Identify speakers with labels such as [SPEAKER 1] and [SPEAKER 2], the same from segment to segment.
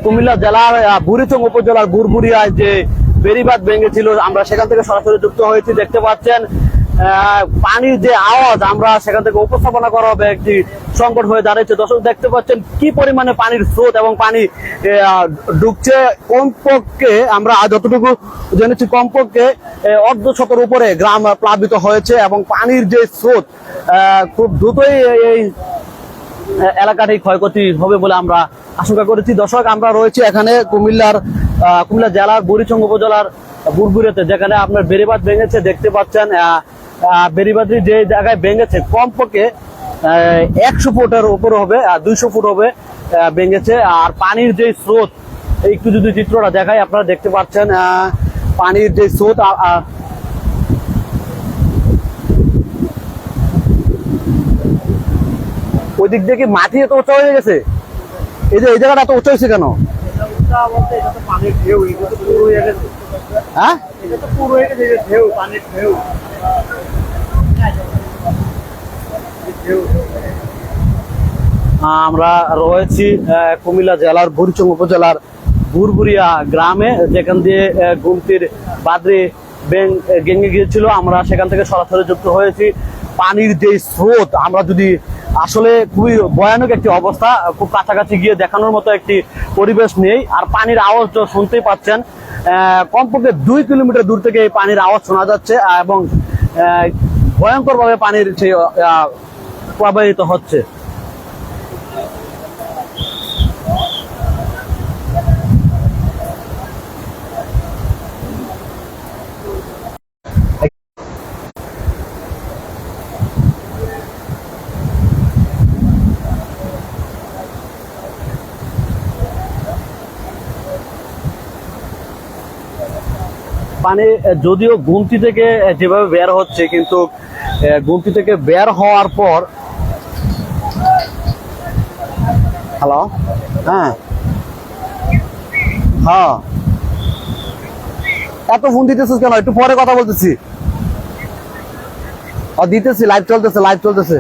[SPEAKER 1] কুমিল্লা জেলার বুড়িচং উপজেলার বুরবুরিয়ায় যে বেড়িবাঁধ ভেঙেছিল, আমরা সেখান থেকে সরাসরি যুক্ত হয়েছি। দেখতে পাচ্ছেন পানির যে আওয়াজ, আমরা সেখান থেকে উপস্থাপনা করা হবে একটি সংকট হয়ে দাঁড়িয়েছে। দর্শক দেখতে পাচ্ছেন কি পরিমাণে পানির স্রোত এবং পানি ঢুকছে। কমপক্ষে আমরা যতটুকু জেনেছি কমপক্ষে অর্ধশতের উপরে গ্রাম প্লাবিত হয়েছে এবং পানির যে স্রোত খুব দ্রুতই এই এলাকাটি ক্ষয়ক্ষতি হবে বলে আমরা আশঙ্কা করেছি। দর্শক আমরা রয়েছি এখানে কুমিল্লা জেলার বুড়িচং উপজেলার বুরবুরিয়াতে, যেখানে আপনার বেড়িবাঁধ ভেঙেছে। দেখতে পাচ্ছেন বেড়িবাঁধটি যে জায়গায় ভেঙেছে কমপক্ষে 100 ফুটের উপরে হবে, 200 ফুট হবে ভেঙেছে। আর পানির যে স্রোত, একটু যদি চিত্রটা দেখাই, আপনারা দেখতে পাচ্ছেন পানির যে স্রোত ওই দিক দিয়ে কি মাটি এত উঁচা হয়ে গেছে? এই যে এই জায়গাটা এত উঁচা হয়েছে কেন? হ্যাঁ, আমরা রয়েছি কুমিল্লা জেলার বুড়িচং উপজেলার বুরবুরিয়া গ্রামে, যেখান দিয়ে গুমতির বাদরি ভেঙে গিয়েছিল। আমরা সেখান থেকে সরাসরি যুক্ত হয়েছি। পানির যে স্রোত, আমরা যদি আসলে খুবই ভয়ানক একটি অবস্থা, খুব কাছাকাছি গিয়ে দেখানোর মতো একটি পরিবেশ নেই। আর পানির আওয়াজ শুনতেই পাচ্ছেন, কমপক্ষে 2 কিলোমিটার দূর থেকে এই পানির আওয়াজ শোনা যাচ্ছে এবং ভয়ঙ্কর ভাবে পানির সেই প্রবাহিত হচ্ছে। পানি যদিও গুমতি থেকে যেভাবে বের হচ্ছে, কিন্তু গুমতি থেকে বের হওয়ার পর হ্যালো হ্যাঁ হ্যাঁ এত ফোন দিতেছিস কেন? একটু পরে কথা বলতেছি। দিতেছি, লাইভ চলতেছে।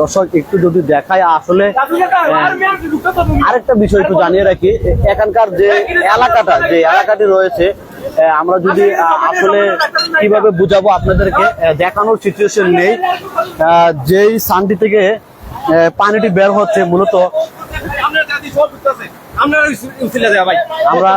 [SPEAKER 1] দর্শক একটু যদি দেখায়, আসলে আরেকটা বিষয় একটু জানিয়ে রাখি, এখানকার যে এলাকাটি রয়েছে, আমরা যদি আসলে কিভাবে বুঝাবো আপনাদেরকে, দেখানোর সিচুয়েশন নেই। যেই সানটি থেকে পানিটি বের হচ্ছে, মূলত আমরা